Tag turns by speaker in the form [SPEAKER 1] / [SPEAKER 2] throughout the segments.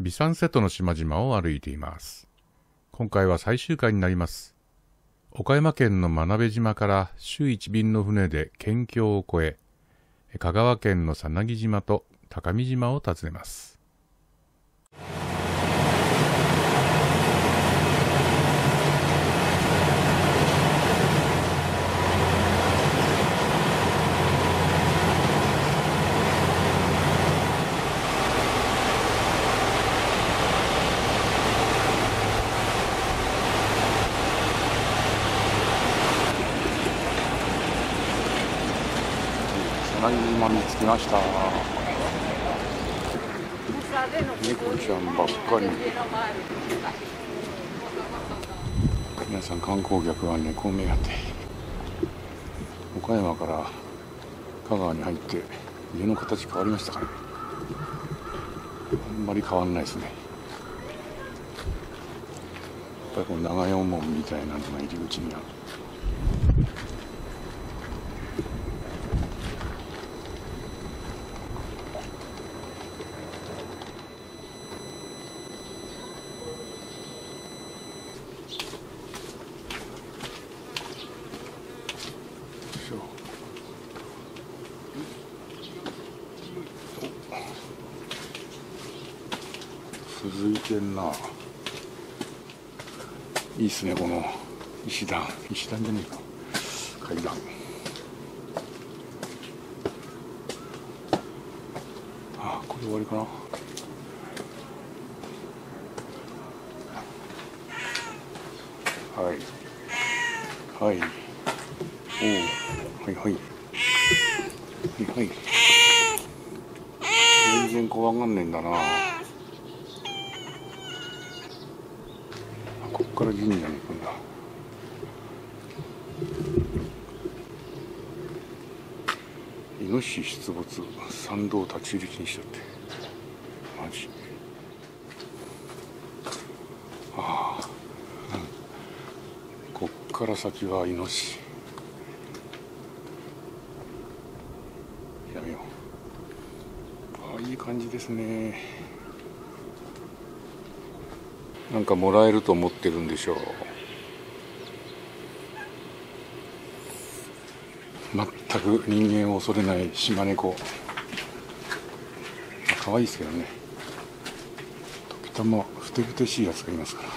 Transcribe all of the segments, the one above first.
[SPEAKER 1] ビサンセトの島々を歩いています。今回は最終回になります。岡山県の真鍋島から週1便の船で県境を越え、香川県のさなぎ島と高見島を訪ねます。
[SPEAKER 2] さなぎ島に着きました。猫ちゃんばっかり。皆さん観光客は猫目当て。岡山から香川に入って家の形変わりましたかね。あんまり変わんないですね。やっぱりこの長四門みたいなのが入り口にある。続いてんな。いいっすね、この石段じゃねえか、階段。あ、これ終わりかな。はいはい、おお、はいはいはいはい。全然怖がんねえんだな。ここから神社に行くんだ。イノシシ出没、参道立ち入り禁止だって。マジ。ああ、こっから先はイノシシ。やめよう。ああ、いい感じですね。なんかもらえると思ってるんでしょう。全く人間を恐れない島猫。可愛いですけどね。時たまふてぶてしいやつがいますから。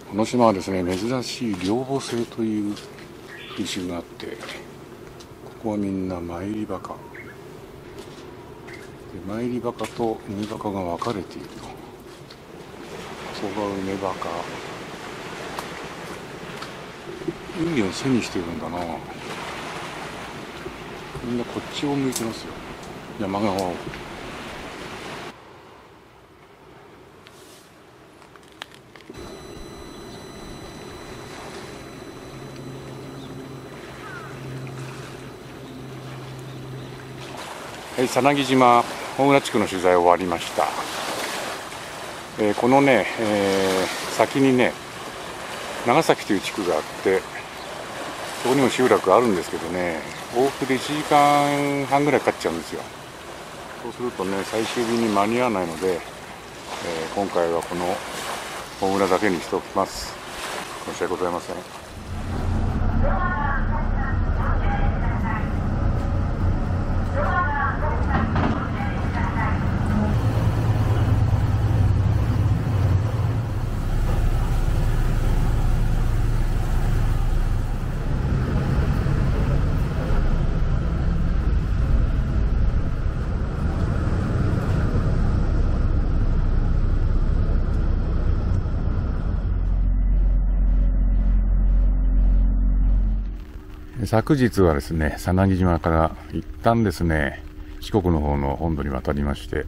[SPEAKER 2] この島はですね、珍しい両母星という品種があって、ここはみんなマイリバカで、マイリバカとウミバカが分かれていると。ここがウメバカ。海を背にしてるんだな。みんなこっちを向いてますよ、山側を。はい、さなぎ島大浦地区の取材終わりました。このね、先にね、長崎という地区があって、そこにも集落あるんですけどね、往復で1時間半ぐらいかかっちゃうんですよ。そうするとね、最終便に間に合わないので、今回はこの大浦だけにしておきます。申し訳ございません。
[SPEAKER 1] 昨日はですね、さなぎ島から一旦ですね、四国の方の本土に渡りまして、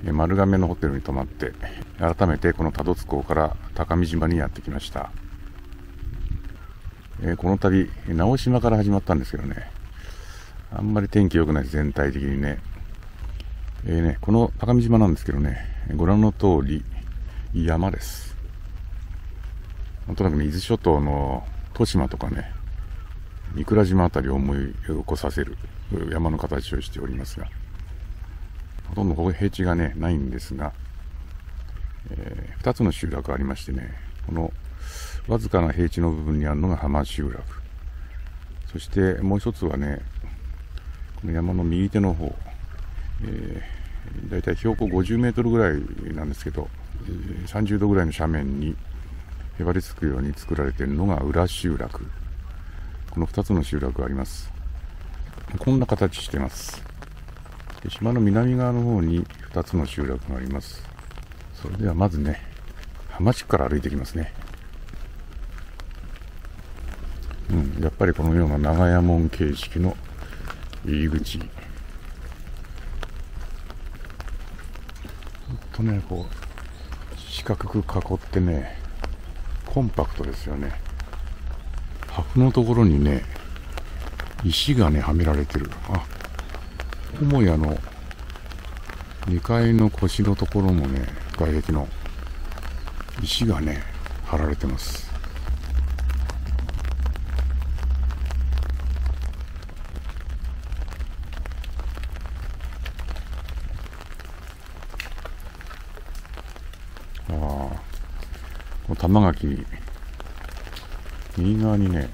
[SPEAKER 1] 丸亀のホテルに泊まって、改めてこの多度津港から高見島にやってきました。この旅、直島から始まったんですけどね、あんまり天気良くない、全体的にね。この高見島なんですけどね、ご覧の通り、
[SPEAKER 2] 山です。なんとなくね、伊豆諸島の利島とかね、御蔵島あたりを思い起こさせる山の形をしておりますが、ほとんどここ平地がね、ないんですが、2つの集落ありましてね、このわずかな平地の部分にあるのが浜集落。そしてもう一つはね、この山の右手の方、だいたい標高50メートルぐらいなんですけど、30度ぐらいの斜面にへばりつくように作られているのが裏集落。この2つの集落があります。こんな形してます。で、島の南側の方に2つの集落があります。それではまずね、浜地区から歩いていきますね。やっぱりこのような長屋門形式の入り口。こう四角く囲ってね、コンパクトですよね。箱のところにね、石がね、はめられてる。母屋の2階の腰のところもね、外壁の石がね、張られてます。玉垣、右側にね、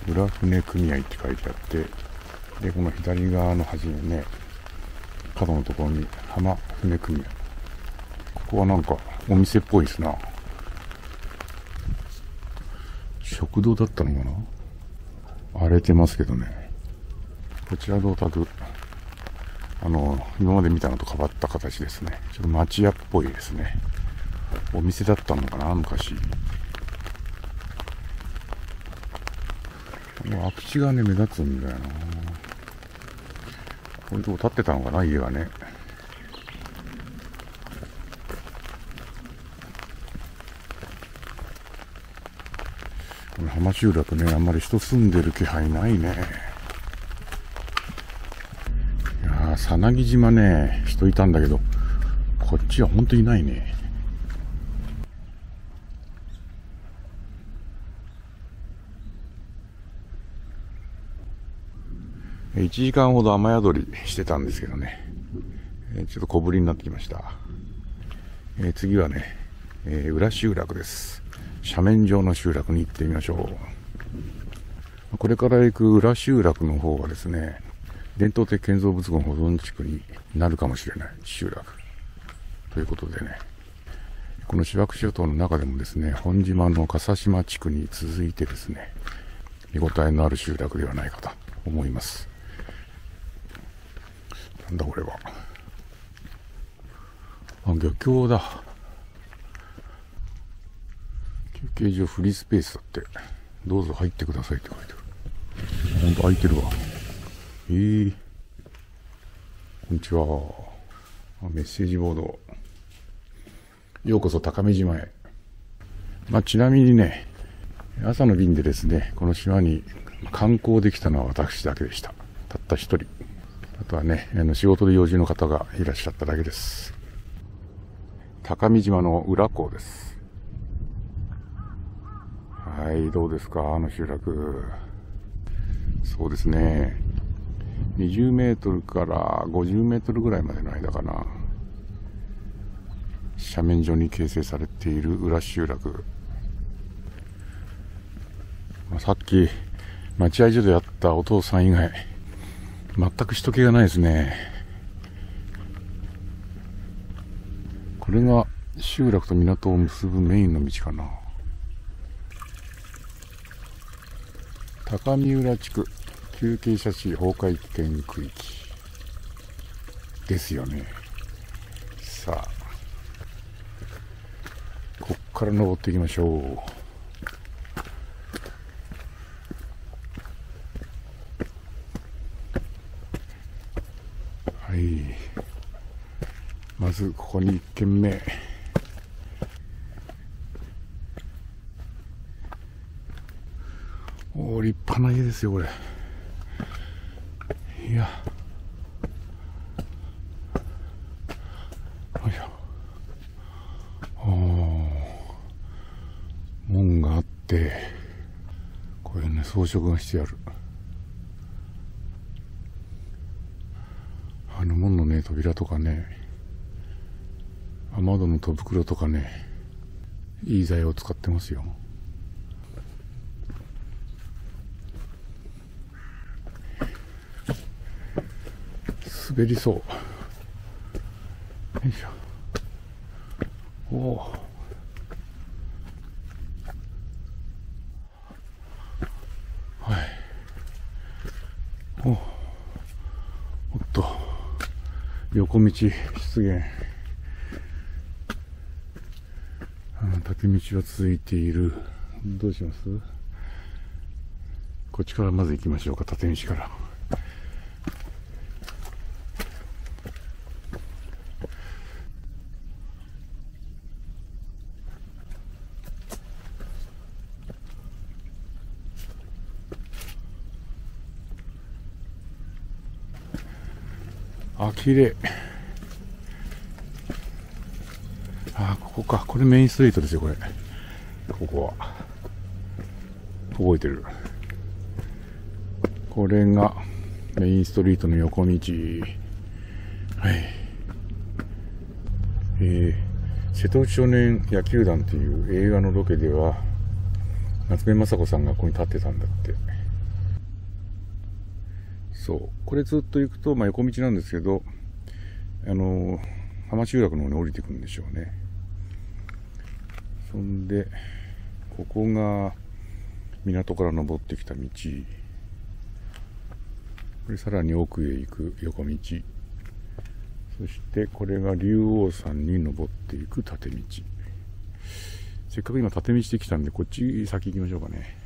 [SPEAKER 2] 浦船組合って書いてあって、で、この左側の端にね、角のところに浜船組合。ここはなんかお店っぽいですな。食堂だったのかな？荒れてますけどね。こちらのお宅、今まで見たのと変わった形ですね。ちょっと町屋っぽいですね。お店だったのかな、昔。空き地がね、目立つんだよな。こういうとこ建ってたのかな、家がね。この浜集落ね、あんまり人住んでる気配ないね。いやー、さなぎ島ね、人いたんだけど、こっちはほんといないね。1時間ほど雨宿りしてたんですけどね、ちょっと小降りになってきました。次はね、裏集落です。斜面上の集落に行ってみましょう。これから行く裏集落の方がですね、伝統的建造物群保存地区になるかもしれない集落ということでね、この芝生諸島の中でもですね、本島の笠島地区に続いてですね、見応えのある集落ではないかと思います。なんだこれは。漁協だ。休憩所フリースペースだって。どうぞ入ってくださいって書いてある。ほんと空いてるわ。こんにちは。メッセージボード。ようこそ高見島へ。ちなみにね、朝の便でですね、この島に観光できたのは私だけでした。たった一人。あとはね、仕事で用事の方がいらっしゃっただけです。高見島の裏港です。はい、どうですか、集落。そうですね。20メートルから50メートルぐらいまでの間かな。斜面上に形成されている裏集落。さっき、待合所で会ったお父さん以外、全く人気がないですね。これが集落と港を結ぶメインの道かな。高見浦地区急傾斜地崩壊危険区域ですよね。さあ、こっから登っていきましょう。はい、まずここに1軒目。立派な家ですよこれ。いや、よいしょ。、こういうね装飾がしてある。門のね扉とかね、雨戸の戸袋とかね、いい材を使ってますよ。滑りそう。よいしょ。おお。はい。おっと、横道出現。縦道は続いている。どうします？こっちからまず行きましょうか、縦道から。あ、綺麗。ここか。これメインストリートですよ、これ。ここは。覚えてる。これがメインストリートの横道。はい。瀬戸内少年野球団という映画のロケでは、夏目雅子さんがここに立ってたんだって。そう。これずっと行くと、横道なんですけど、浜集落の方に降りてくるんでしょうね。そんで、ここが港から登ってきた道。これさらに奥へ行く横道。そしてこれが竜王山に登っていく縦道。せっかく今縦道で来たんで、こっち先行きましょうかね。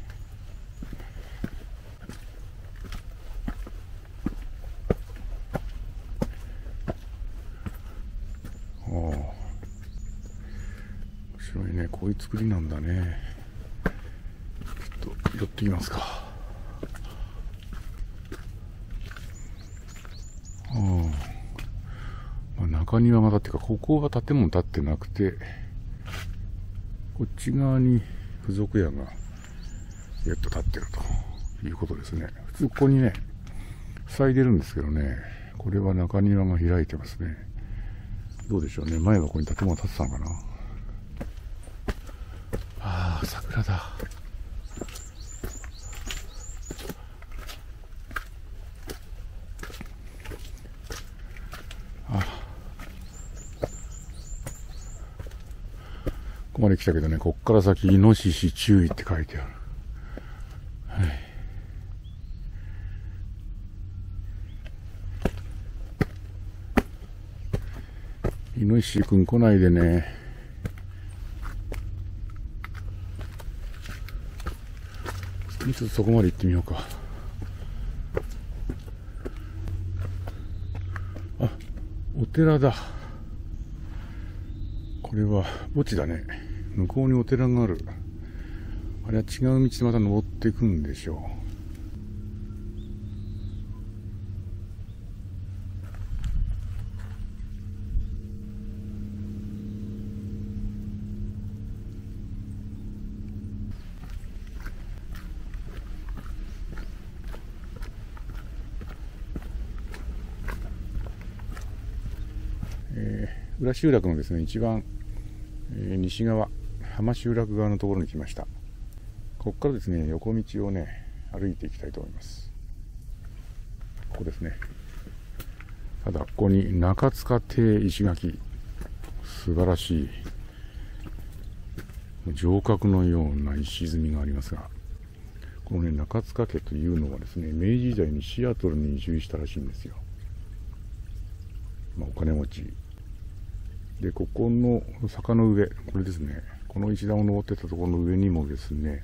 [SPEAKER 2] 面白いね。こういう作りなんだね。ちょっと寄ってきますか。中庭がだっていうか、ここは建物建ってなくて、こっち側に付属屋が建ってるということですね。普通ここにね塞いでるんですけどね、これは中庭が開いてますね。どうでしょうね。前はここに建物建ってたのかな。ああ、桜だ。ここまで来たけどね、こっから先イノシシ注意って書いてある。はい。イノシシくん来ないでね。ちょっとそこまで行ってみようか。あ、お寺だ。これは墓地だね。向こうにお寺がある。あれは違う道でまた登っていくんでしょう。裏集落のですね、一番、西側、浜集落側のところに来ました。ここからですね、横道をね、歩いていきたいと思います。ここですね。ただ、ここに中塚亭石垣、素晴らしい、城郭のような石積みがありますが、このね、中塚家というのはですね、明治時代にシアトルに移住したらしいんですよ。お金持ち。で、ここの坂の上、これですね、この石段を登ってたところの上にもですね、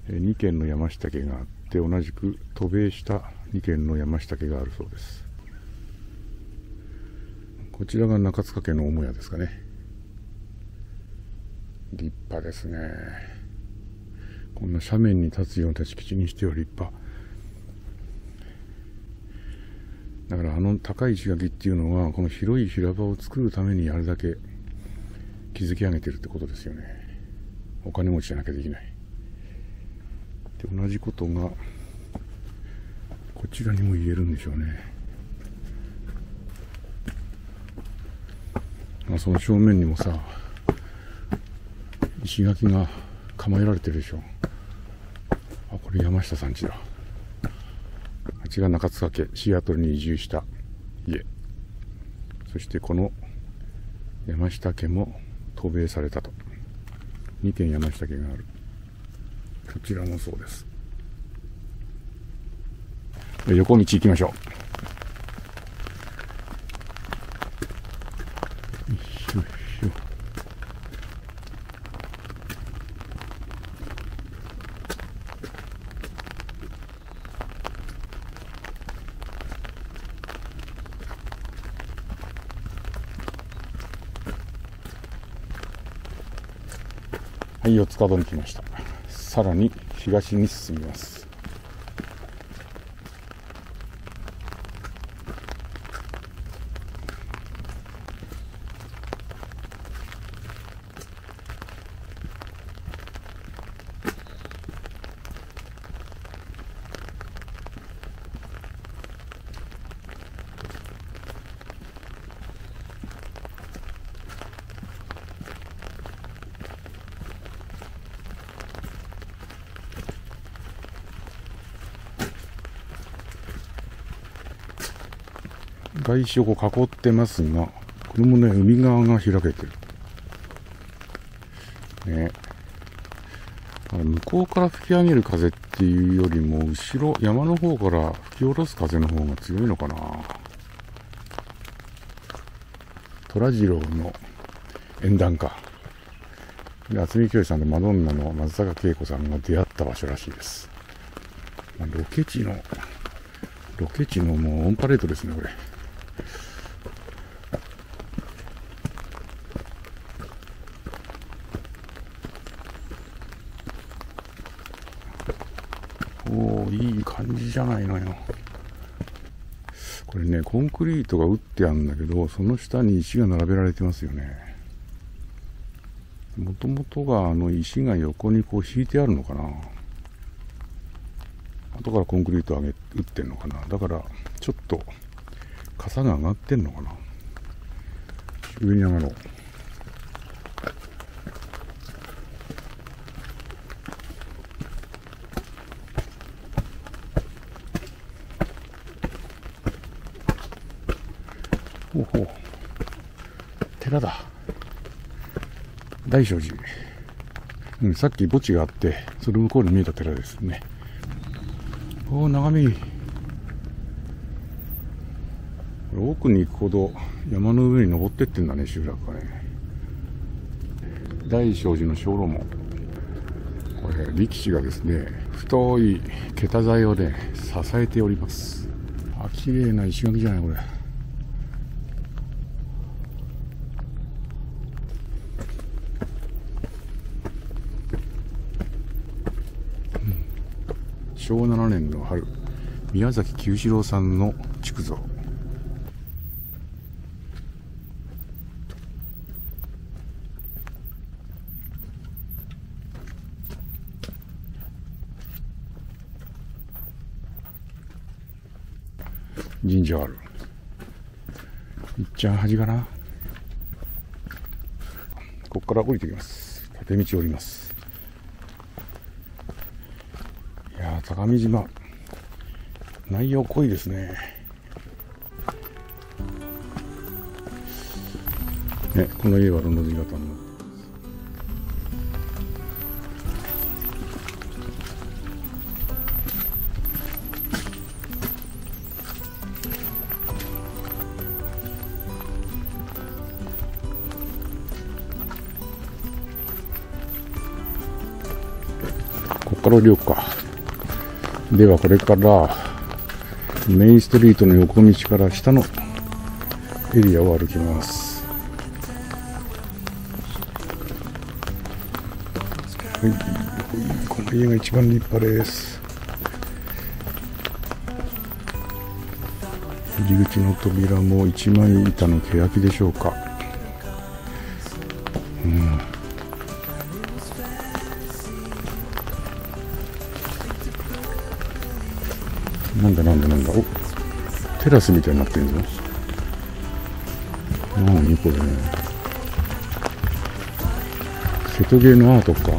[SPEAKER 2] 2軒の山下家があって、同じく渡米した2軒の山下家があるそうです。こちらが中塚家の母屋ですかね。立派ですね。こんな斜面に立つような敷地にしては立派。だから高い石垣っていうのは、この広い平場を作るためにあれだけ築き上げてるってことですよね。お金持ちじゃなきゃできない。で同じことがこちらにも言えるんでしょうね。その正面にもさ、石垣が構えられてるでしょ。あ、これ山下さん家だ。あっちが中塚家、シアトルに移住した家。そしてこの山下家も渡米されたと。2軒山下家がある。こちらもそうです。横道行きましょう。よいしょ。はい、四つ角に来ました。さらに東に進みます。外周を囲ってますが、これもね、海側が開けてる。ね。向こうから吹き上げる風っていうよりも、後ろ、山の方から吹き下ろす風の方が強いのかな。虎次郎の縁談か。で、渥美清さんとマドンナの松坂慶子さんが出会った場所らしいです。ロケ地のもうオンパレードですね、これ。おー、いい感じじゃないのよ。これね、コンクリートが打ってあるんだけど、その下に石が並べられてますよね。もともとが石が横にこう引いてあるのかな。後からコンクリート打ってんのかな。だからちょっと傘が上がってんのかな。上に上がろう。ほうほう、寺だ。大聖寺。さっき墓地があって、その向こうに見えた寺ですね。おお、眺めいい。奥に行くほど山の上に登ってってんだね、集落がね。大聖寺の小路門。これ、力士がですね、太い桁材をね、支えております。あ、綺麗な石垣じゃない、これ。昭和7年の春、宮崎久志郎さんの築造。神社ある。いっちゃん端かな。ここから降りてきます。縦道降ります。いやー、高見島、内容濃いですね。ね、この家はロンドン型の。ここから降りようか。ではこれからメインストリートの横道から下のエリアを歩きます。はい、この家が一番立派です。入り口の扉も一枚板の欅でしょうか。なんだ、お、テラスみたいになってるぞ。何これ、瀬戸芸のアートか。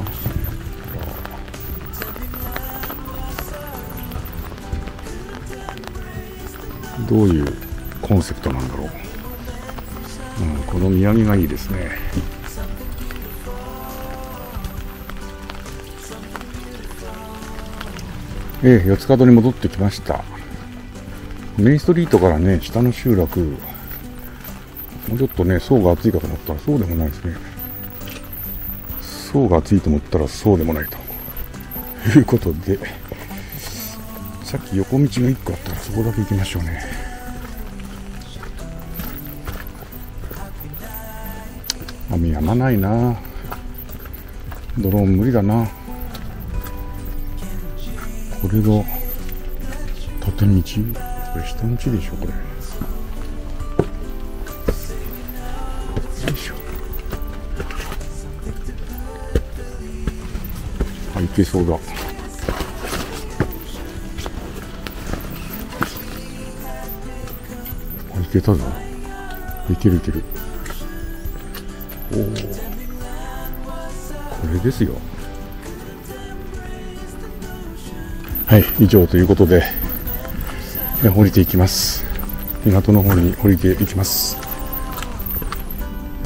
[SPEAKER 2] どういうコンセプトなんだろう。この土産がいいですね。四つ角に戻ってきました。メインストリートからね、下の集落、もうちょっとね、層が厚いかと思ったらそうでもないですね。層が厚いと思ったらそうでもないということで、さっき横道が1個あったらそこだけ行きましょうね。雨やまないな。ドローン無理だな。これが縦道、これ下道でしょこれ。よいしょ。あ、行けそうだ。あ、行けたぞ。いけるいける。おお、これですよ。はい、以上ということで、降りていきます。港の方に降りていきます。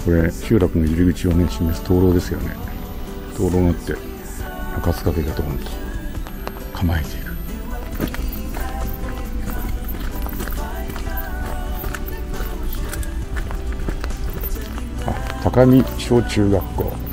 [SPEAKER 2] これ集落の入り口をね示す灯籠ですよね。灯籠があって中津掛けがドーンと構えている。高見小中学校。